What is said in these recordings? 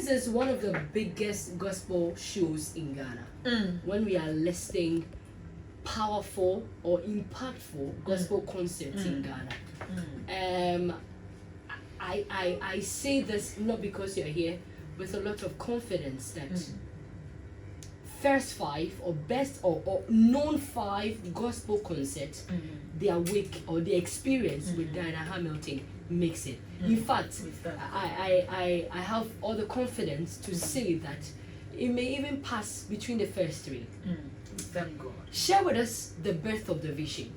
this is one of the biggest gospel shows in Ghana. When we are listing powerful or impactful gospel concerts in Ghana. I say this not because you're here, with a lot of confidence that first 5 or best or known 5 gospel concerts, their week or the experience with Diana Hamilton makes it. In fact, I have all the confidence to say that it may even pass between the first 3. Thank God. Share with us the birth of the vision.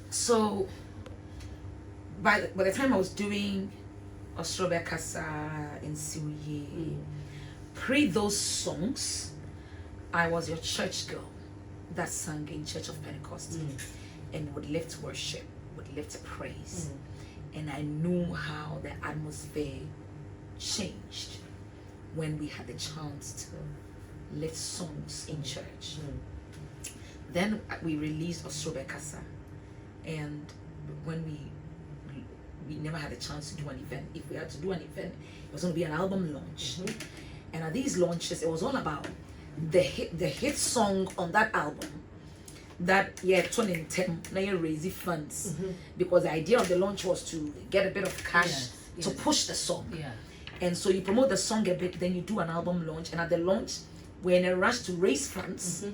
So, by the time I was doing Osrobe Kasa in Siuye, pre those songs, I was your church girl that sang in Church of Pentecost and would lift worship, would lift praise. And I knew how the atmosphere changed when we had the chance to lift songs in church. Then we released Osrobe Kasa, and when we never had a chance to do an event. If we had to do an event, it was going to be an album launch. And at these launches, it was all about the hit song on that album that 2010 raise funds, because the idea of the launch was to get a bit of cash to push the song. And so you promote the song a bit, then you do an album launch, and at the launch we're in a rush to raise funds.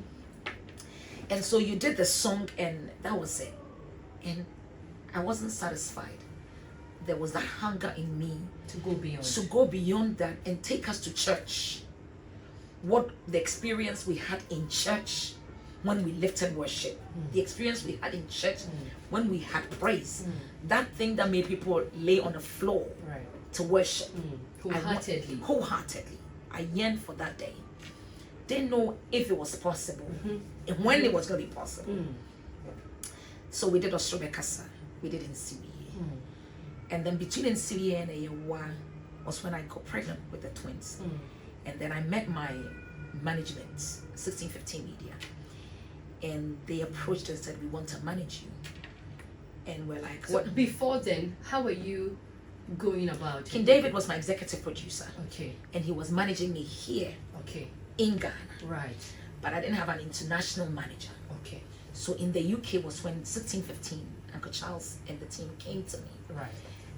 And so you did the song, and that was it. And I wasn't satisfied. There was that hunger in me to go beyond that and take us to church. What the experience we had in church when we lifted worship, the experience we had in church when we had praise, that thing that made people lay on the floor to worship wholeheartedly. I yearned for that day. Didn't know if it was possible and when it was going to be possible. So we did Osrobe Kasa, we did in Syria. And then between Syria and Ayewa was when I got pregnant with the twins. And then I met my management, 1615 Media. And they approached us and said, we want to manage you. And we're like, what? So before then, how were you going about King David was my executive producer. Okay. And he was managing me here in Ghana. Right. But I didn't have an international manager. Okay. So in the UK was when 1615, Uncle Charles and the team came to me. Right.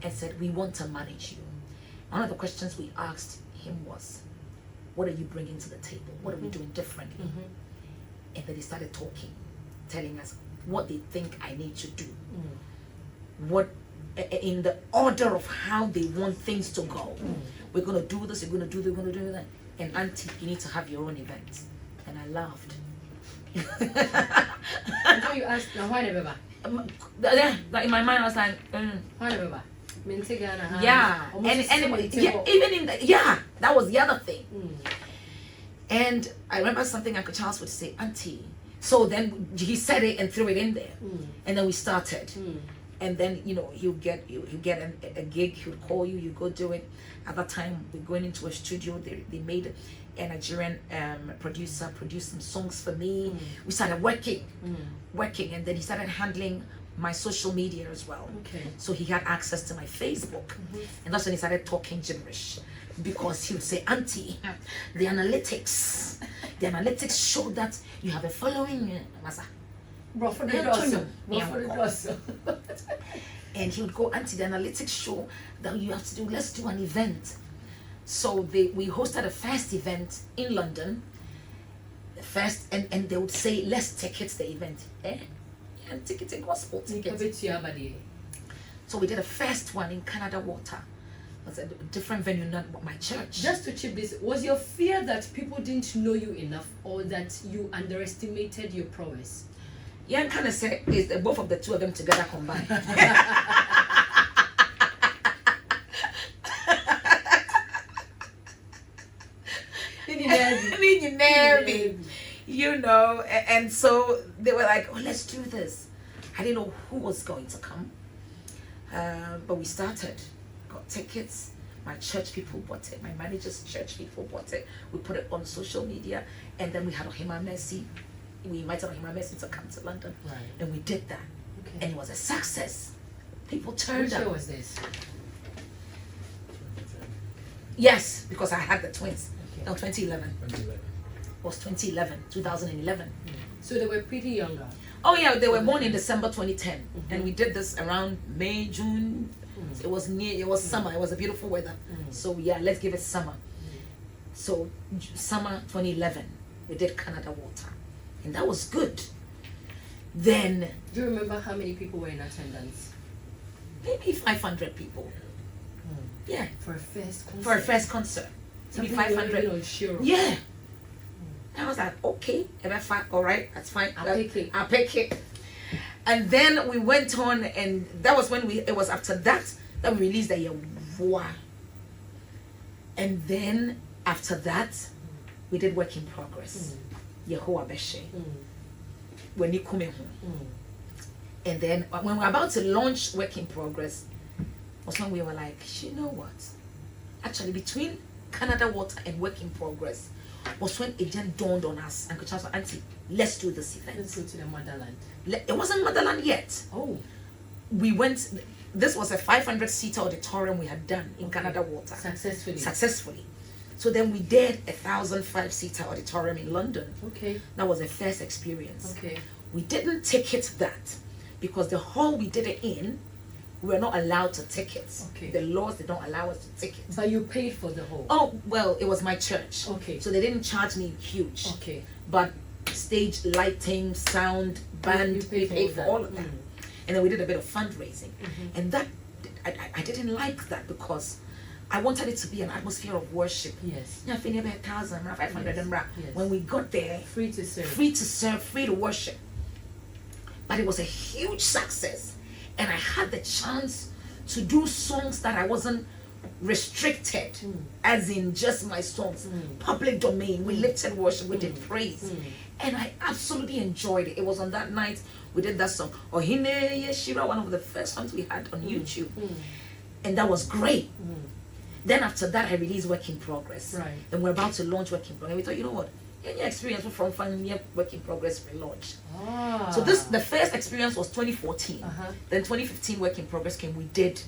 And said, we want to manage you. One of the questions we asked him was, what are you bringing to the table? What are we doing differently? And then they started talking, telling us what they think I need to do. What, in the order of how they want things to go. We're going to do this, we're going to do this, we're going to do that. And Auntie, you need to have your own event. And I laughed. And so you asked, now why never? In my mind I was like, why never? Yeah, and even in the, that was the other thing. And I remember something Uncle Charles would say, Auntie. So then he said it and threw it in there, and then we started. And then he'll get a gig. He'll call you. You go do it. At that time, we're going into a studio. They made a Nigerian producer produce some songs for me. We started working, and then he started handling my social media as well. So he had access to my Facebook, and that's when he started talking gibberish, because he would say, Auntie, the analytics show that you have a following. And he would go, Auntie, the analytics show that you have to do, let's do an event. So we hosted a first event in London, and they would say, let's ticket the event. And ticketing gospel tickets. So we did a first one in Canada Water. It was a different venue, not my church. Just to chip this, was your fear that people didn't know you enough, or that you underestimated your prowess? Yeah, I kind of say it's both of the two of them together combined. And so they were like, oh, let's do this. I didn't know who was going to come, but we started, got tickets. My church people bought it, my manager's church people bought it. We put it on social media, and then we had Ohima Mercy. We invited Ohima Mercy to come to London, and we did that. And it was a success. People turned up. What show was this? Yes, because I had the twins. Okay. No, 2011. 2011. It was 2011. So they were pretty younger. Oh yeah, they were born in December 2010, and we did this around May, June. It was summer. It was a beautiful weather. So yeah, let's give it summer. So summer 2011, we did Canada Water, and that was good. Then, Do you remember how many people were in attendance? maybe 500 people. Yeah, For a first concert? for a first concert. Maybe Something you weren't 500. even unsure of. Yeah. I was like, okay, all right, that's fine. I'll pick it. And then we went on, and that was when it was after that we released the Yehoah. And then after that, we did Work in Progress. Yehoah Beshe. When you come home. And then when we were about to launch Work in Progress, was when we were like, you know what? Actually, between Canada Water and Work in Progress was when it just dawned on us and could tell us, Auntie, let's do this event. Let's go to the motherland. It wasn't motherland yet. Oh. We went, this was a 500-seater auditorium we had done in Canada Water. Successfully. So then we did a 1,005-seater auditorium in London. Okay. That was a first experience. Okay. We didn't ticket that because the hall we did it in, we were not allowed to ticket. Okay. The laws, they don't allow us to ticket. But you paid for the whole. Oh, well, it was my church. Okay. So they didn't charge me huge. Okay. But stage lighting, sound, band, we paid for all of that. And then we did a bit of fundraising. And that, I didn't like that because I wanted it to be an atmosphere of worship. Yes. Yeah, 1,000, 500 and Yes. when we got there, Free to serve. Free to worship. But it was a huge success. And I had the chance to do songs that I wasn't restricted, as in just my songs. Public domain, we lifted worship, we did praise. And I absolutely enjoyed it. It was on that night we did that song, Ohine Yeshira, one of the first songs we had on YouTube. And that was great. Then after that, I released Work in Progress. Right. And we're about to launch Work in Progress. We thought, you know what? Any experience from Work in Progress relaunch. Ah. So the first experience was 2014. Then 2015 Work in Progress came. We did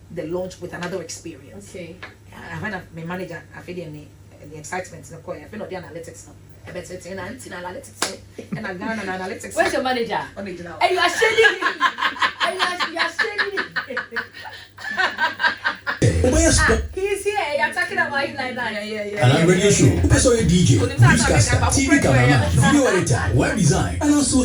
the launch with another experience. Okay. When my manager, I feel the excitement in the choir. I feel not the analytics now. I bet it's in analytics and I got an analytics. Where's your manager? Original. And you are shading him. And you are shading him. He's here. You're talking about him like that. Yeah. And I'm radio show. That's all your DJ, newscaster, TV cameraman, video editor, web design, and also